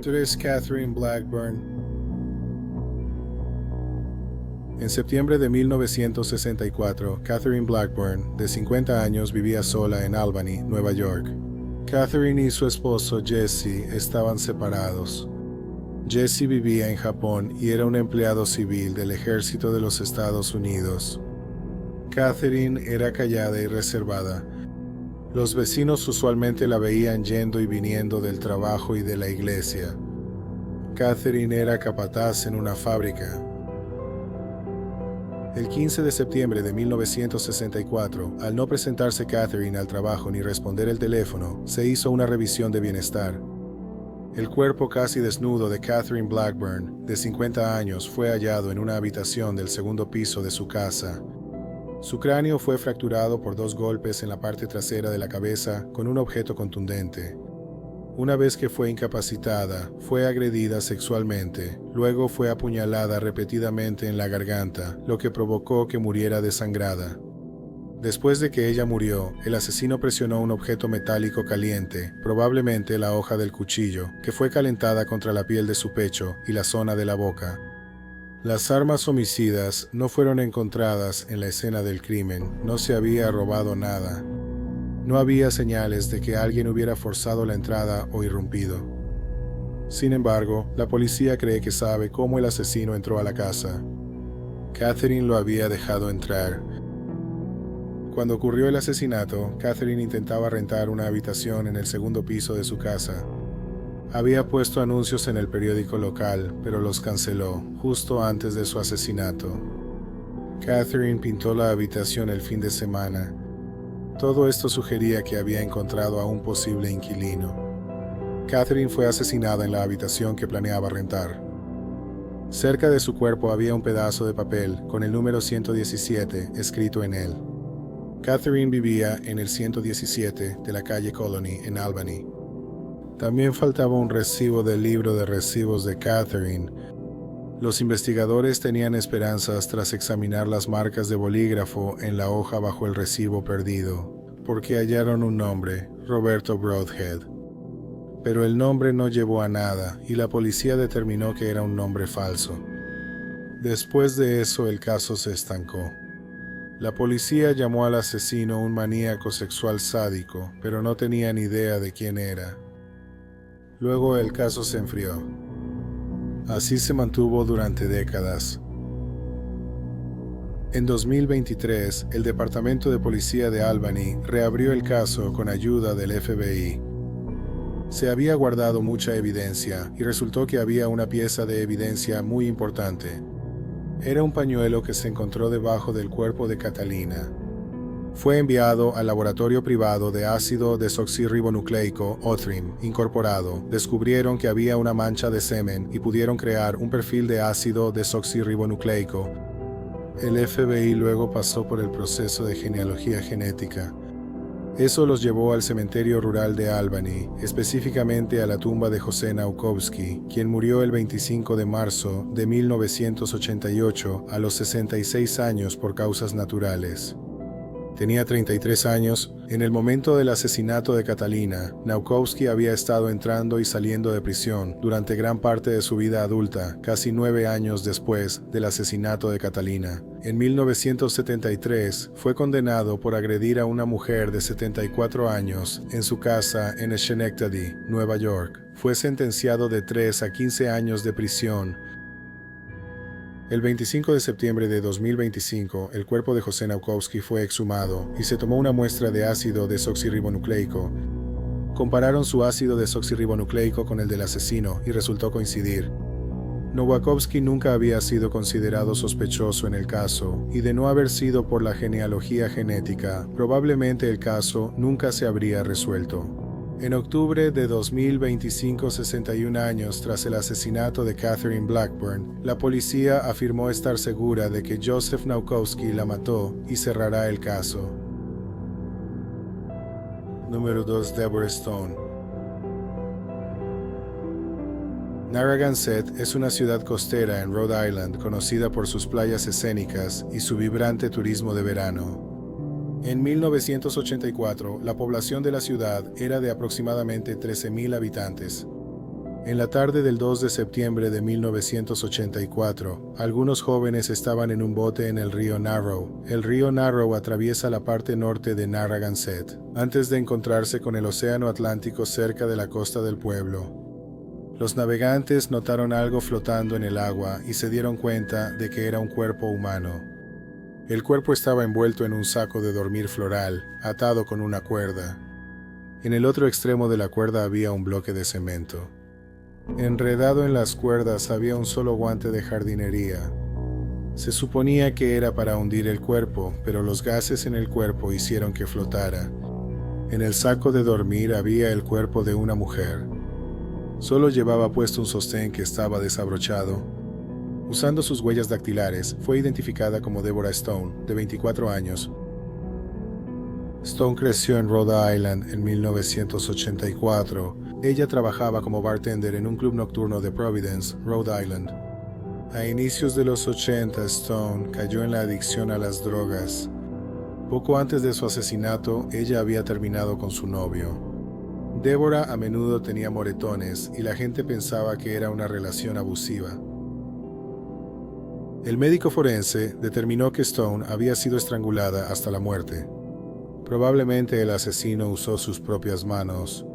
3. Catherine Blackburn. En septiembre de 1964, Catherine Blackburn, de 50 años, vivía sola en Albany, Nueva York. Catherine y su esposo Jesse estaban separados. Jesse vivía en Japón y era un empleado civil del ejército de los Estados Unidos. Catherine era callada y reservada. Los vecinos usualmente la veían yendo y viniendo del trabajo y de la iglesia. Catherine era capataz en una fábrica. El 15 de septiembre de 1964, al no presentarse Catherine al trabajo ni responder el teléfono, se hizo una revisión de bienestar. El cuerpo casi desnudo de Catherine Blackburn, de 50 años, fue hallado en una habitación del segundo piso de su casa. Su cráneo fue fracturado por 2 golpes en la parte trasera de la cabeza con un objeto contundente. Una vez que fue incapacitada, fue agredida sexualmente, luego fue apuñalada repetidamente en la garganta, lo que provocó que muriera desangrada. Después de que ella murió, el asesino presionó un objeto metálico caliente, probablemente la hoja del cuchillo, que fue calentada contra la piel de su pecho y la zona de la boca. Las armas homicidas no fueron encontradas en la escena del crimen, no se había robado nada. No había señales de que alguien hubiera forzado la entrada o irrumpido. Sin embargo, la policía cree que sabe cómo el asesino entró a la casa. Catherine lo había dejado entrar. Cuando ocurrió el asesinato, Catherine intentaba rentar una habitación en el segundo piso de su casa. Había puesto anuncios en el periódico local, pero los canceló justo antes de su asesinato. Catherine pintó la habitación el fin de semana. Todo esto sugería que había encontrado a un posible inquilino. Catherine fue asesinada en la habitación que planeaba rentar. Cerca de su cuerpo había un pedazo de papel con el número 117 escrito en él. Catherine vivía en el 117 de la calle Colony en Albany. También faltaba un recibo del libro de recibos de Catherine. Los investigadores tenían esperanzas tras examinar las marcas de bolígrafo en la hoja bajo el recibo perdido, porque hallaron un nombre, Roberto Broadhead. Pero el nombre no llevó a nada y la policía determinó que era un nombre falso. Después de eso, el caso se estancó. La policía llamó al asesino un maníaco sexual sádico, pero no tenían idea de quién era. Luego el caso se enfrió. Así se mantuvo durante décadas. En 2023, el Departamento de Policía de Albany reabrió el caso con ayuda del FBI. Se había guardado mucha evidencia y resultó que había una pieza de evidencia muy importante. Era un pañuelo que se encontró debajo del cuerpo de Catalina. Fue enviado al laboratorio privado de ácido desoxirribonucleico Othrim Incorporado. Descubrieron que había una mancha de semen y pudieron crear un perfil de ácido desoxirribonucleico. El FBI luego pasó por el proceso de genealogía genética. Eso los llevó al cementerio rural de Albany, específicamente a la tumba de José Naukowski, quien murió el 25 de marzo de 1988 a los 66 años por causas naturales. Tenía 33 años. En el momento del asesinato de Catalina, Naukowski había estado entrando y saliendo de prisión durante gran parte de su vida adulta, casi 9 años después del asesinato de Catalina. En 1973, fue condenado por agredir a una mujer de 74 años en su casa en Schenectady, Nueva York. Fue sentenciado de 3 a 15 años de prisión. El 25 de septiembre de 2025, el cuerpo de José Naukowski fue exhumado y se tomó una muestra de ácido desoxirribonucleico. Compararon su ácido desoxirribonucleico con el del asesino y resultó coincidir. Nowakowski nunca había sido considerado sospechoso en el caso, y de no haber sido por la genealogía genética, probablemente el caso nunca se habría resuelto. En octubre de 2025, 61 años tras el asesinato de Catherine Blackburn, la policía afirmó estar segura de que Joseph Naukowski la mató y cerrará el caso. Número 2. Deborah Stone. Narragansett es una ciudad costera en Rhode Island conocida por sus playas escénicas y su vibrante turismo de verano. En 1984, la población de la ciudad era de aproximadamente 13,000 habitantes. En la tarde del 2 de septiembre de 1984, algunos jóvenes estaban en un bote en el río Narrow. El río Narrow atraviesa la parte norte de Narragansett, antes de encontrarse con el Océano Atlántico cerca de la costa del pueblo. Los navegantes notaron algo flotando en el agua y se dieron cuenta de que era un cuerpo humano. El cuerpo estaba envuelto en un saco de dormir floral, atado con una cuerda. En el otro extremo de la cuerda había un bloque de cemento. Enredado en las cuerdas había un solo guante de jardinería. Se suponía que era para hundir el cuerpo, pero los gases en el cuerpo hicieron que flotara. En el saco de dormir había el cuerpo de una mujer. Solo llevaba puesto un sostén que estaba desabrochado. Usando sus huellas dactilares, fue identificada como Deborah Stone, de 24 años. Stone creció en Rhode Island en 1984. Ella trabajaba como bartender en un club nocturno de Providence, Rhode Island. A inicios de los 80, Stone cayó en la adicción a las drogas. Poco antes de su asesinato, ella había terminado con su novio. Deborah a menudo tenía moretones y la gente pensaba que era una relación abusiva. El médico forense determinó que Stone había sido estrangulada hasta la muerte. Probablemente el asesino usó sus propias manos.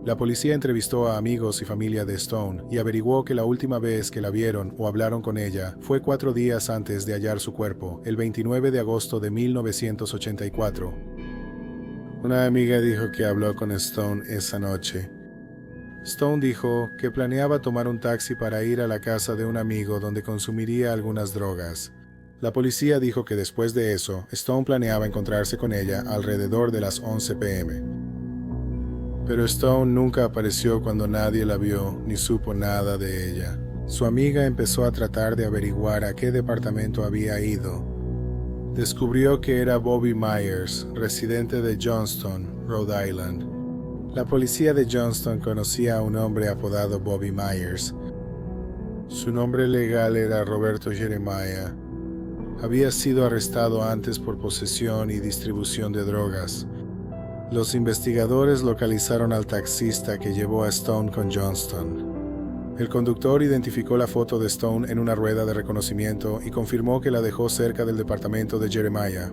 La policía entrevistó a amigos y familia de Stone y averiguó que la última vez que la vieron o hablaron con ella fue 4 días antes de hallar su cuerpo, el 29 de agosto de 1984. Una amiga dijo que habló con Stone esa noche. Stone dijo que planeaba tomar un taxi para ir a la casa de un amigo donde consumiría algunas drogas. La policía dijo que después de eso, Stone planeaba encontrarse con ella alrededor de las 11 p.m. Pero Stone nunca apareció cuando nadie la vio ni supo nada de ella. Su amiga empezó a tratar de averiguar a qué departamento había ido. Descubrió que era Bobby Myers, residente de Johnston, Rhode Island. La policía de Johnston conocía a un hombre apodado Bobby Myers. Su nombre legal era Roberto Jeremiah. Había sido arrestado antes por posesión y distribución de drogas. Los investigadores localizaron al taxista que llevó a Stone con Johnston. El conductor identificó la foto de Stone en una rueda de reconocimiento y confirmó que la dejó cerca del departamento de Jeremiah.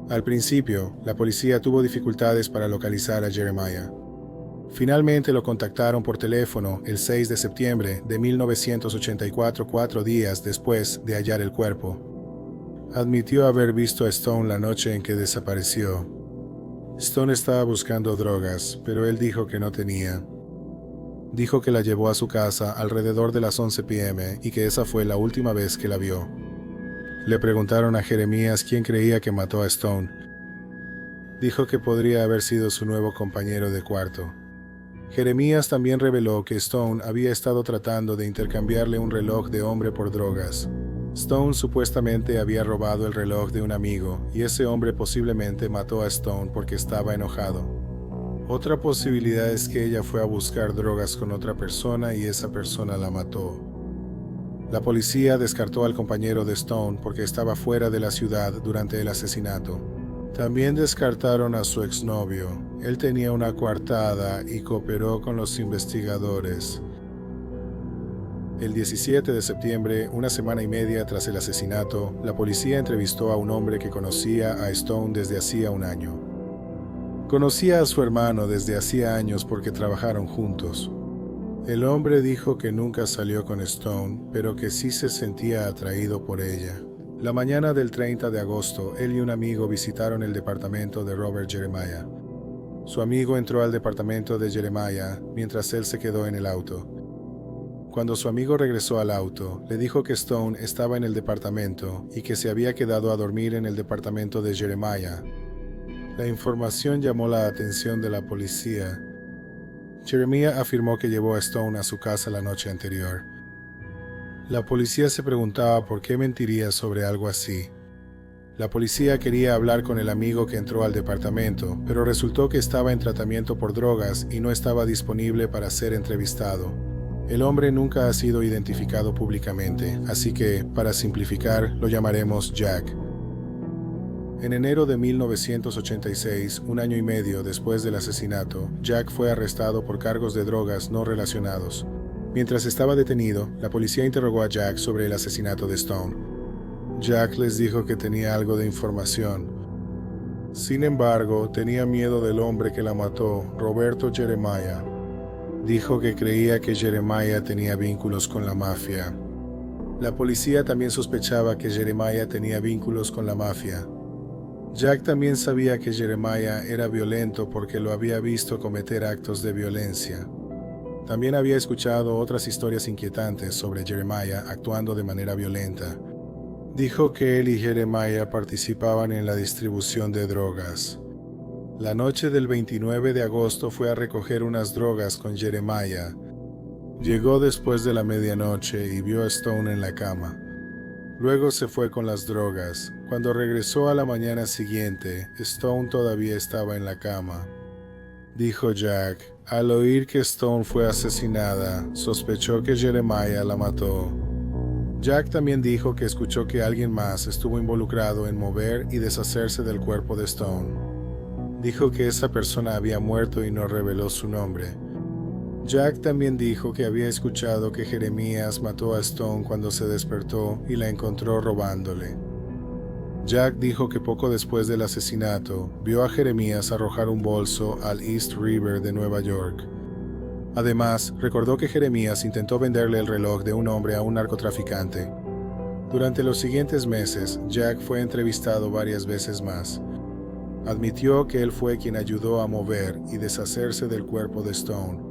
Al principio, la policía tuvo dificultades para localizar a Jeremiah. Finalmente lo contactaron por teléfono el 6 de septiembre de 1984, 4 días después de hallar el cuerpo. Admitió haber visto a Stone la noche en que desapareció. Stone estaba buscando drogas, pero él dijo que no tenía. Dijo que la llevó a su casa alrededor de las 11 p.m. y que esa fue la última vez que la vio. Le preguntaron a Jeremías quién creía que mató a Stone. Dijo que podría haber sido su nuevo compañero de cuarto. Jeremías también reveló que Stone había estado tratando de intercambiarle un reloj de hombre por drogas. Stone supuestamente había robado el reloj de un amigo y ese hombre posiblemente mató a Stone porque estaba enojado. Otra posibilidad es que ella fue a buscar drogas con otra persona y esa persona la mató. La policía descartó al compañero de Stone porque estaba fuera de la ciudad durante el asesinato. También descartaron a su exnovio. Él tenía una coartada y cooperó con los investigadores. El 17 de septiembre, una semana y media tras el asesinato, la policía entrevistó a un hombre que conocía a Stone desde hacía un año. Conocía a su hermano desde hacía años porque trabajaron juntos. El hombre dijo que nunca salió con Stone, pero que sí se sentía atraído por ella. La mañana del 30 de agosto, él y un amigo visitaron el departamento de Robert Jeremiah. Su amigo entró al departamento de Jeremiah mientras él se quedó en el auto. Cuando su amigo regresó al auto, le dijo que Stone estaba en el departamento y que se había quedado a dormir en el departamento de Jeremiah. La información llamó la atención de la policía. Jeremiah afirmó que llevó a Stone a su casa la noche anterior. La policía se preguntaba por qué mentiría sobre algo así. La policía quería hablar con el amigo que entró al departamento, pero resultó que estaba en tratamiento por drogas y no estaba disponible para ser entrevistado. El hombre nunca ha sido identificado públicamente, así que, para simplificar, lo llamaremos Jack. En enero de 1986, un año y medio después del asesinato, Jack fue arrestado por cargos de drogas no relacionados. Mientras estaba detenido, la policía interrogó a Jack sobre el asesinato de Stone. Jack les dijo que tenía algo de información. Sin embargo, tenía miedo del hombre que la mató, Roberto Jeremiah. Dijo que creía que Jeremiah tenía vínculos con la mafia. La policía también sospechaba que Jeremiah tenía vínculos con la mafia. Jack también sabía que Jeremiah era violento porque lo había visto cometer actos de violencia. También había escuchado otras historias inquietantes sobre Jeremiah actuando de manera violenta. Dijo que él y Jeremiah participaban en la distribución de drogas. La noche del 29 de agosto fue a recoger unas drogas con Jeremiah. Llegó después de la medianoche y vio a Stone en la cama. Luego se fue con las drogas. Cuando regresó a la mañana siguiente, Stone todavía estaba en la cama. Dijo Jack, al oír que Stone fue asesinada, sospechó que Jeremiah la mató. Jack también dijo que escuchó que alguien más estuvo involucrado en mover y deshacerse del cuerpo de Stone. Dijo que esa persona había muerto y no reveló su nombre. Jack también dijo que había escuchado que Jeremías mató a Stone cuando se despertó y la encontró robándole. Jack dijo que poco después del asesinato, vio a Jeremías arrojar un bolso al East River de Nueva York. Además, recordó que Jeremías intentó venderle el reloj de un hombre a un narcotraficante. Durante los siguientes meses, Jack fue entrevistado varias veces más. Admitió que él fue quien ayudó a mover y deshacerse del cuerpo de Stone.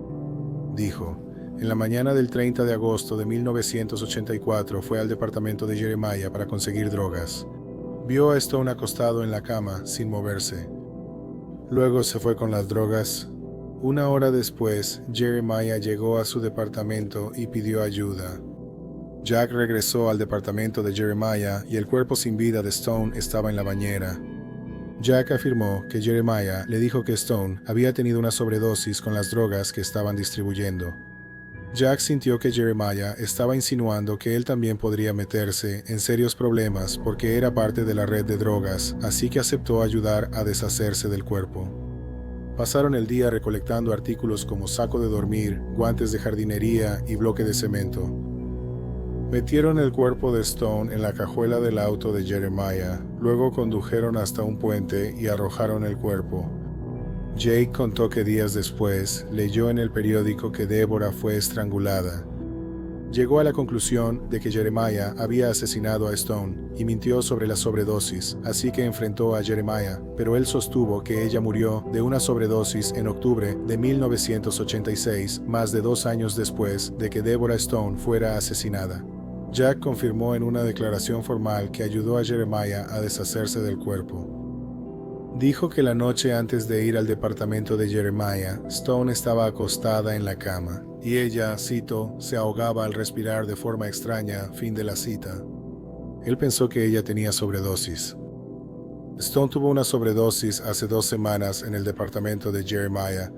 Dijo, en la mañana del 30 de agosto de 1984 fue al departamento de Jeremiah para conseguir drogas. Vio a Stone acostado en la cama, sin moverse. Luego se fue con las drogas. Una hora después, Jeremiah llegó a su departamento y pidió ayuda. Jack regresó al departamento de Jeremiah y el cuerpo sin vida de Stone estaba en la bañera. Jack afirmó que Jeremiah le dijo que Stone había tenido una sobredosis con las drogas que estaban distribuyendo. Jack sintió que Jeremiah estaba insinuando que él también podría meterse en serios problemas porque era parte de la red de drogas, así que aceptó ayudar a deshacerse del cuerpo. Pasaron el día recolectando artículos como saco de dormir, guantes de jardinería y bloque de cemento. Metieron el cuerpo de Stone en la cajuela del auto de Jeremiah, luego condujeron hasta un puente y arrojaron el cuerpo. Jake contó que días después leyó en el periódico que Deborah fue estrangulada. Llegó a la conclusión de que Jeremiah había asesinado a Stone y mintió sobre la sobredosis, así que enfrentó a Jeremiah, pero él sostuvo que ella murió de una sobredosis en octubre de 1986, más de 2 años después de que Deborah Stone fuera asesinada. Jack confirmó en una declaración formal que ayudó a Jeremiah a deshacerse del cuerpo. Dijo que la noche antes de ir al departamento de Jeremiah, Stone estaba acostada en la cama, y ella, cito, se ahogaba al respirar de forma extraña, fin de la cita. Él pensó que ella tenía sobredosis. Stone tuvo una sobredosis hace 2 semanas en el departamento de Jeremiah.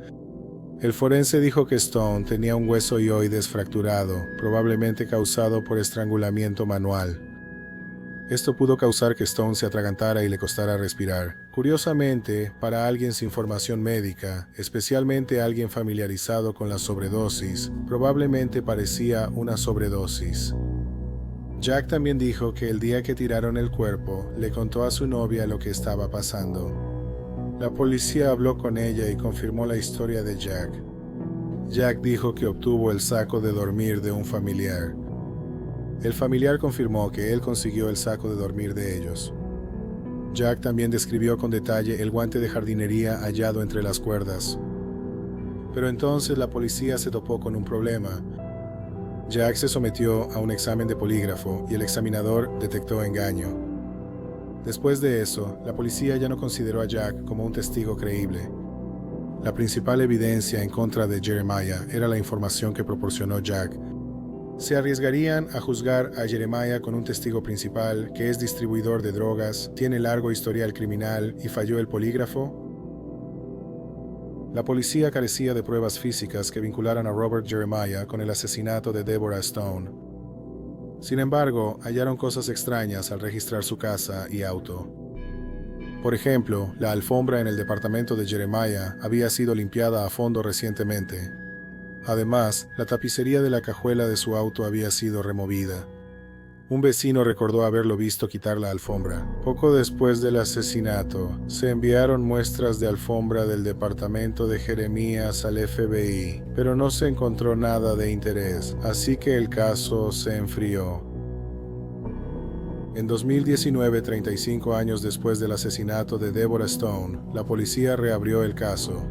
El forense dijo que Stone tenía un hueso hioides fracturado, probablemente causado por estrangulamiento manual. Esto pudo causar que Stone se atragantara y le costara respirar. Curiosamente, para alguien sin formación médica, especialmente alguien familiarizado con la sobredosis, probablemente parecía una sobredosis. Jack también dijo que el día que tiraron el cuerpo, le contó a su novia lo que estaba pasando. La policía habló con ella y confirmó la historia de Jack. Jack dijo que obtuvo el saco de dormir de un familiar. El familiar confirmó que él consiguió el saco de dormir de ellos. Jack también describió con detalle el guante de jardinería hallado entre las cuerdas. Pero entonces la policía se topó con un problema. Jack se sometió a un examen de polígrafo y el examinador detectó engaño. Después de eso, la policía ya no consideró a Jack como un testigo creíble. La principal evidencia en contra de Jeremiah era la información que proporcionó Jack. ¿Se arriesgarían a juzgar a Jeremiah con un testigo principal que es distribuidor de drogas, tiene largo historial criminal y falló el polígrafo? La policía carecía de pruebas físicas que vincularan a Robert Jeremiah con el asesinato de Deborah Stone. Sin embargo, hallaron cosas extrañas al registrar su casa y auto. Por ejemplo, la alfombra en el departamento de Jeremiah había sido limpiada a fondo recientemente. Además, la tapicería de la cajuela de su auto había sido removida. Un vecino recordó haberlo visto quitar la alfombra. Poco después del asesinato, se enviaron muestras de alfombra del departamento de Jeremías al FBI, pero no se encontró nada de interés, así que el caso se enfrió. En 2019, 35 años después del asesinato de Deborah Stone, la policía reabrió el caso.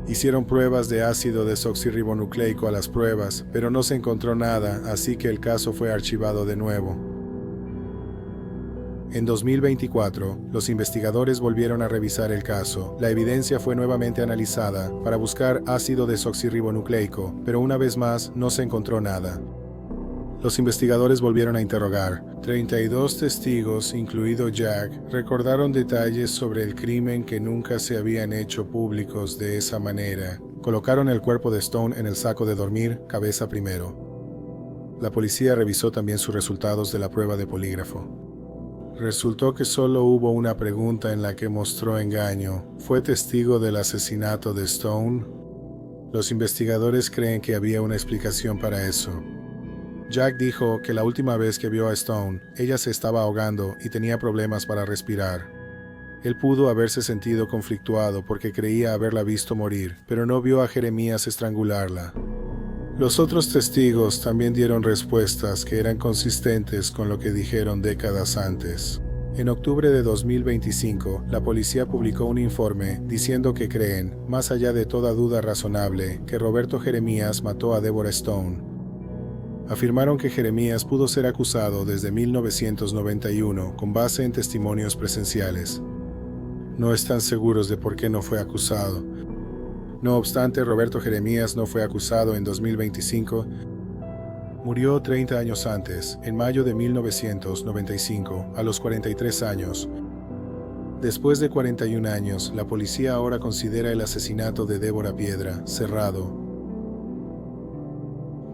Hicieron pruebas de ácido desoxirribonucleico a las pruebas, pero no se encontró nada, así que el caso fue archivado de nuevo. En 2024, los investigadores volvieron a revisar el caso. La evidencia fue nuevamente analizada para buscar ácido desoxirribonucleico, pero una vez más no se encontró nada. Los investigadores volvieron a interrogar. 32 testigos, incluido Jack, recordaron detalles sobre el crimen que nunca se habían hecho públicos de esa manera. Colocaron el cuerpo de Stone en el saco de dormir, cabeza primero. La policía revisó también sus resultados de la prueba de polígrafo. Resultó que solo hubo una pregunta en la que mostró engaño. ¿Fue testigo del asesinato de Stone? Los investigadores creen que había una explicación para eso. Jack dijo que la última vez que vio a Stone, ella se estaba ahogando y tenía problemas para respirar. Él pudo haberse sentido conflictuado porque creía haberla visto morir, pero no vio a Jeremías estrangularla. Los otros testigos también dieron respuestas que eran consistentes con lo que dijeron décadas antes. En octubre de 2025, la policía publicó un informe diciendo que creen, más allá de toda duda razonable, que Roberto Jeremías mató a Deborah Stone. Afirmaron que Jeremías pudo ser acusado desde 1991 con base en testimonios presenciales. No están seguros de por qué no fue acusado. No obstante, Roberto Jeremías no fue acusado en 2025. Murió 30 años antes, en mayo de 1995, a los 43 años. Después de 41 años, la policía ahora considera el asesinato de Deborah Piedra cerrado.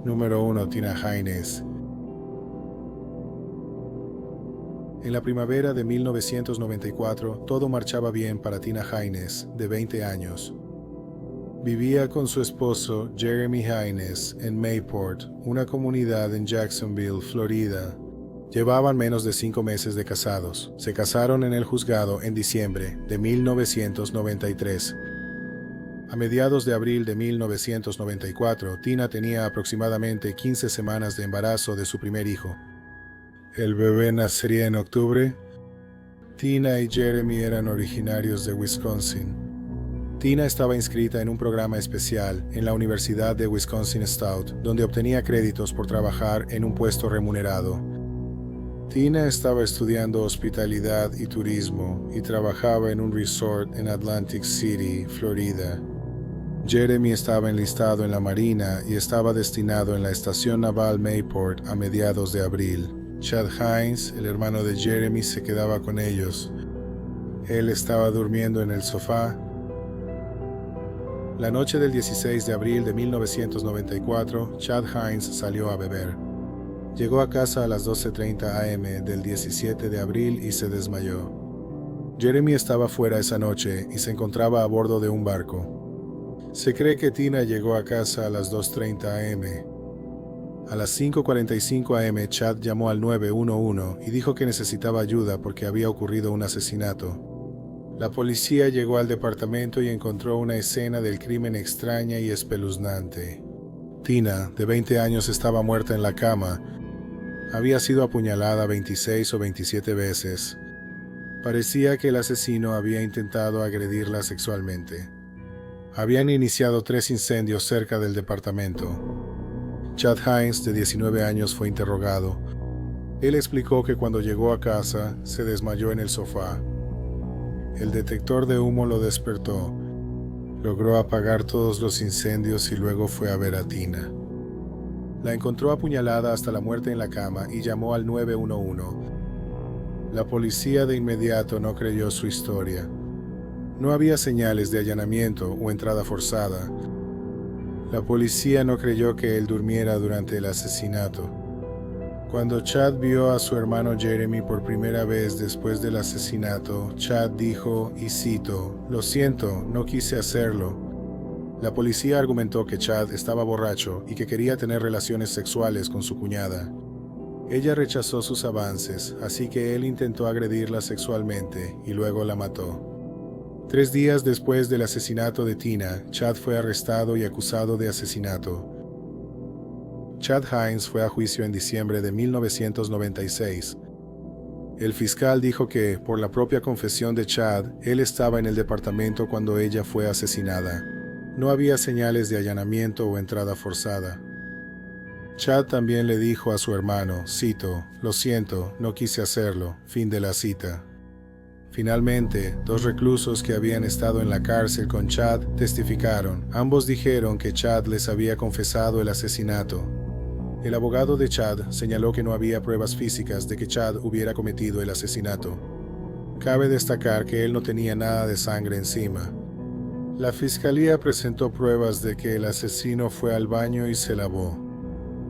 Número 1. Tina Haynes. En la primavera de 1994, todo marchaba bien para Tina Haynes, de 20 años. Vivía con su esposo, Jeremy Haynes, en Mayport, una comunidad en Jacksonville, Florida. Llevaban menos de 5 meses de casados. Se casaron en el juzgado en diciembre de 1993. A mediados de abril de 1994, Tina tenía aproximadamente 15 semanas de embarazo de su primer hijo. ¿El bebé nacería en octubre? Tina y Jeremy eran originarios de Wisconsin. Tina estaba inscrita en un programa especial en la Universidad de Wisconsin Stout, donde obtenía créditos por trabajar en un puesto remunerado. Tina estaba estudiando hospitalidad y turismo y trabajaba en un resort en Atlantic City, Florida. Jeremy estaba enlistado en la Marina y estaba destinado en la Estación Naval Mayport a mediados de abril. Chad Haynes, el hermano de Jeremy, se quedaba con ellos. Él estaba durmiendo en el sofá. La noche del 16 de abril de 1994, Chad Haynes salió a beber. Llegó a casa a las 12:30 am del 17 de abril y se desmayó. Jeremy estaba fuera esa noche y se encontraba a bordo de un barco. Se cree que Tina llegó a casa a las 2:30 am. A las 5:45 am, Chad llamó al 911 y dijo que necesitaba ayuda porque había ocurrido un asesinato. La policía llegó al departamento y encontró una escena del crimen extraña y espeluznante. Tina, de 20 años, estaba muerta en la cama. Había sido apuñalada 26 o 27 veces. Parecía que el asesino había intentado agredirla sexualmente. Habían iniciado 3 incendios cerca del departamento. Chad Haynes, de 19 años, fue interrogado. Él explicó que cuando llegó a casa, se desmayó en el sofá. El detector de humo lo despertó. Logró apagar todos los incendios y luego fue a ver a Tina. La encontró apuñalada hasta la muerte en la cama y llamó al 911. La policía de inmediato no creyó su historia. No había señales de allanamiento o entrada forzada. La policía no creyó que él durmiera durante el asesinato. Cuando Chad vio a su hermano Jeremy por primera vez después del asesinato, Chad dijo, y cito, "Lo siento, no quise hacerlo". La policía argumentó que Chad estaba borracho y que quería tener relaciones sexuales con su cuñada. Ella rechazó sus avances, así que él intentó agredirla sexualmente y luego la mató. 3 días después del asesinato de Tina, Chad fue arrestado y acusado de asesinato. Chad Hines fue a juicio en diciembre de 1996. El fiscal dijo que, por la propia confesión de Chad, él estaba en el departamento cuando ella fue asesinada. No había señales de allanamiento o entrada forzada. Chad también le dijo a su hermano, cito, «Lo siento, no quise hacerlo», fin de la cita. Finalmente, 2 reclusos que habían estado en la cárcel con Chad testificaron. Ambos dijeron que Chad les había confesado el asesinato. El abogado de Chad señaló que no había pruebas físicas de que Chad hubiera cometido el asesinato. Cabe destacar que él no tenía nada de sangre encima. La fiscalía presentó pruebas de que el asesino fue al baño y se lavó.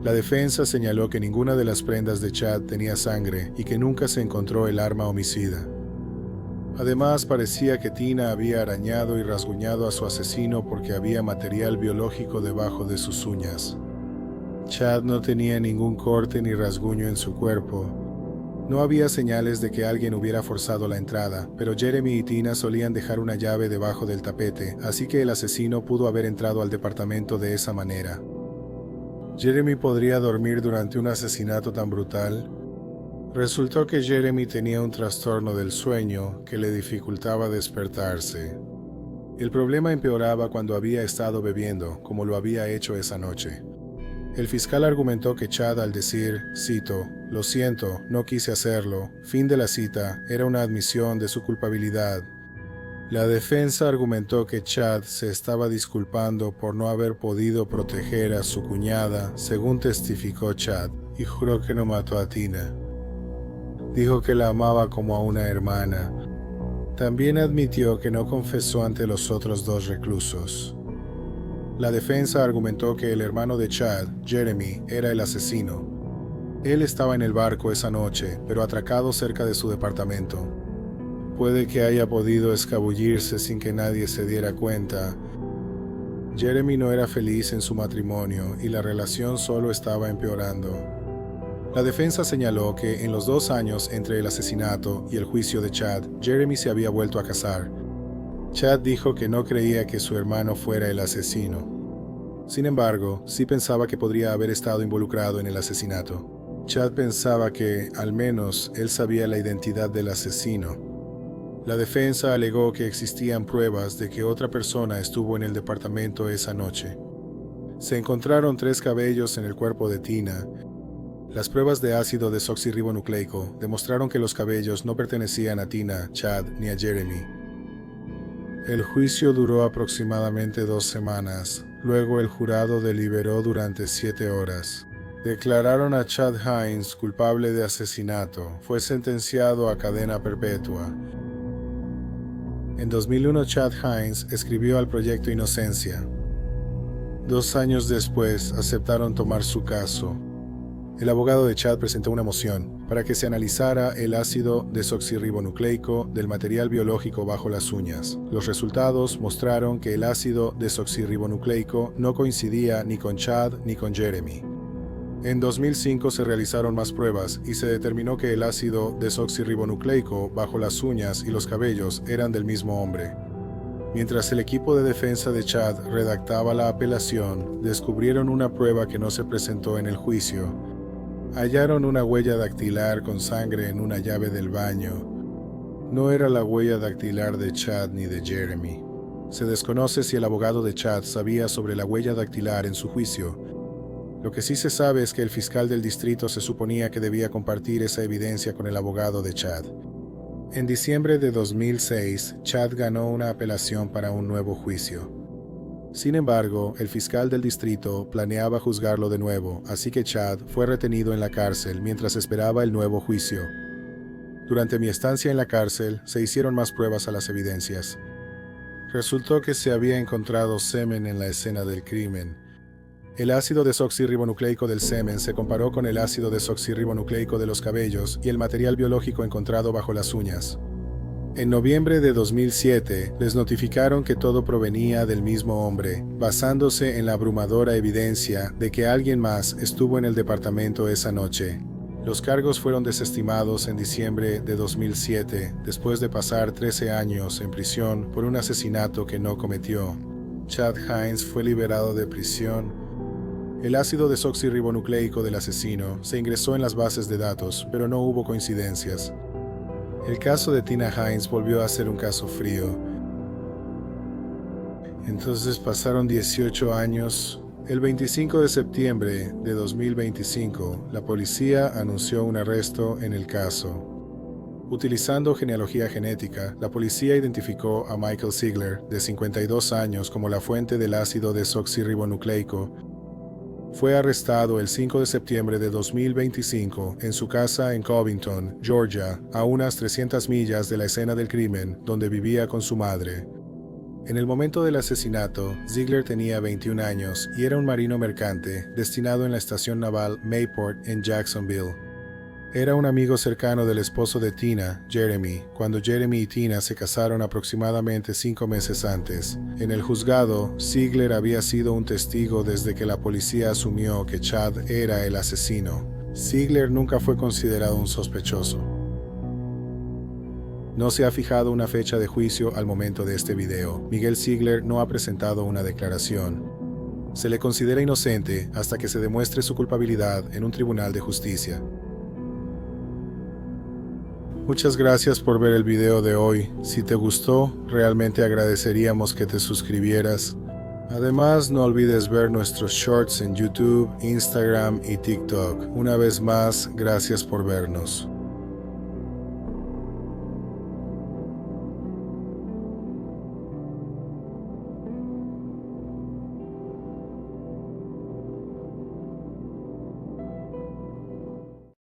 La defensa señaló que ninguna de las prendas de Chad tenía sangre y que nunca se encontró el arma homicida. Además, parecía que Tina había arañado y rasguñado a su asesino porque había material biológico debajo de sus uñas. Chad no tenía ningún corte ni rasguño en su cuerpo. No había señales de que alguien hubiera forzado la entrada, pero Jeremy y Tina solían dejar una llave debajo del tapete, así que el asesino pudo haber entrado al departamento de esa manera. ¿Jeremy podría dormir durante un asesinato tan brutal? Resultó que Jeremy tenía un trastorno del sueño que le dificultaba despertarse. El problema empeoraba cuando había estado bebiendo, como lo había hecho esa noche. El fiscal argumentó que Chad, al decir, cito, «Lo siento, no quise hacerlo», fin de la cita, era una admisión de su culpabilidad. La defensa argumentó que Chad se estaba disculpando por no haber podido proteger a su cuñada, según testificó Chad, y juró que no mató a Tina. Dijo que la amaba como a una hermana. También admitió que no confesó ante los otros 2 reclusos. La defensa argumentó que el hermano de Chad, Jeremy, era el asesino. Él estaba en el barco esa noche, pero atracado cerca de su departamento. Puede que haya podido escabullirse sin que nadie se diera cuenta. Jeremy no era feliz en su matrimonio y la relación solo estaba empeorando. La defensa señaló que en los 2 años entre el asesinato y el juicio de Chad, Jeremy se había vuelto a casar. Chad dijo que no creía que su hermano fuera el asesino. Sin embargo, sí pensaba que podría haber estado involucrado en el asesinato. Chad pensaba que, al menos, él sabía la identidad del asesino. La defensa alegó que existían pruebas de que otra persona estuvo en el departamento esa noche. Se encontraron 3 cabellos en el cuerpo de Tina. Las pruebas de ácido desoxirribonucleico demostraron que los cabellos no pertenecían a Tina, Chad ni a Jeremy. El juicio duró aproximadamente 2 semanas. Luego el jurado deliberó durante 7 horas. Declararon a Chad Hines culpable de asesinato. Fue sentenciado a cadena perpetua. En 2001, Chad Hines escribió al Proyecto Inocencia. 2 años después, aceptaron tomar su caso. El abogado de Chad presentó una moción para que se analizara el ácido desoxirribonucleico del material biológico bajo las uñas. Los resultados mostraron que el ácido desoxirribonucleico no coincidía ni con Chad ni con Jeremy. En 2005 se realizaron más pruebas y se determinó que el ácido desoxirribonucleico bajo las uñas y los cabellos eran del mismo hombre. Mientras el equipo de defensa de Chad redactaba la apelación, descubrieron una prueba que no se presentó en el juicio. Hallaron una huella dactilar con sangre en una llave del baño. No era la huella dactilar de Chad ni de Jeremy. Se desconoce si el abogado de Chad sabía sobre la huella dactilar en su juicio. Lo que sí se sabe es que el fiscal del distrito se suponía que debía compartir esa evidencia con el abogado de Chad. En diciembre de 2006, Chad ganó una apelación para un nuevo juicio. Sin embargo, el fiscal del distrito planeaba juzgarlo de nuevo, así que Chad fue retenido en la cárcel mientras esperaba el nuevo juicio. Durante mi estancia en la cárcel, se hicieron más pruebas a las evidencias. Resultó que se había encontrado semen en la escena del crimen. El ácido desoxirribonucleico del semen se comparó con el ácido desoxirribonucleico de los cabellos y el material biológico encontrado bajo las uñas. En noviembre de 2007, les notificaron que todo provenía del mismo hombre, basándose en la abrumadora evidencia de que alguien más estuvo en el departamento esa noche. Los cargos fueron desestimados en diciembre de 2007, después de pasar 13 años en prisión por un asesinato que no cometió. Chad Hines fue liberado de prisión. El ácido desoxirribonucleico del asesino se ingresó en las bases de datos, pero no hubo coincidencias. El caso de Tina Hines volvió a ser un caso frío. Entonces pasaron 18 años. El 25 de septiembre de 2025, la policía anunció un arresto en el caso. Utilizando genealogía genética, la policía identificó a Michael Ziegler, de 52 años, como la fuente del ácido desoxirribonucleico. Fue arrestado el 5 de septiembre de 2025 en su casa en Covington, Georgia, a unas 300 millas de la escena del crimen, donde vivía con su madre. En el momento del asesinato, Ziegler tenía 21 años y era un marino mercante destinado en la estación naval Mayport en Jacksonville. Era un amigo cercano del esposo de Tina, Jeremy, cuando Jeremy y Tina se casaron aproximadamente 5 meses antes. En el juzgado, Ziegler había sido un testigo desde que la policía asumió que Chad era el asesino. Ziegler nunca fue considerado un sospechoso. No se ha fijado una fecha de juicio al momento de este video. Miguel Ziegler no ha presentado una declaración. Se le considera inocente hasta que se demuestre su culpabilidad en un tribunal de justicia. Muchas gracias por ver el video de hoy. Si te gustó, realmente agradeceríamos que te suscribieras. Además, no olvides ver nuestros shorts en YouTube, Instagram y TikTok. Una vez más, gracias por vernos.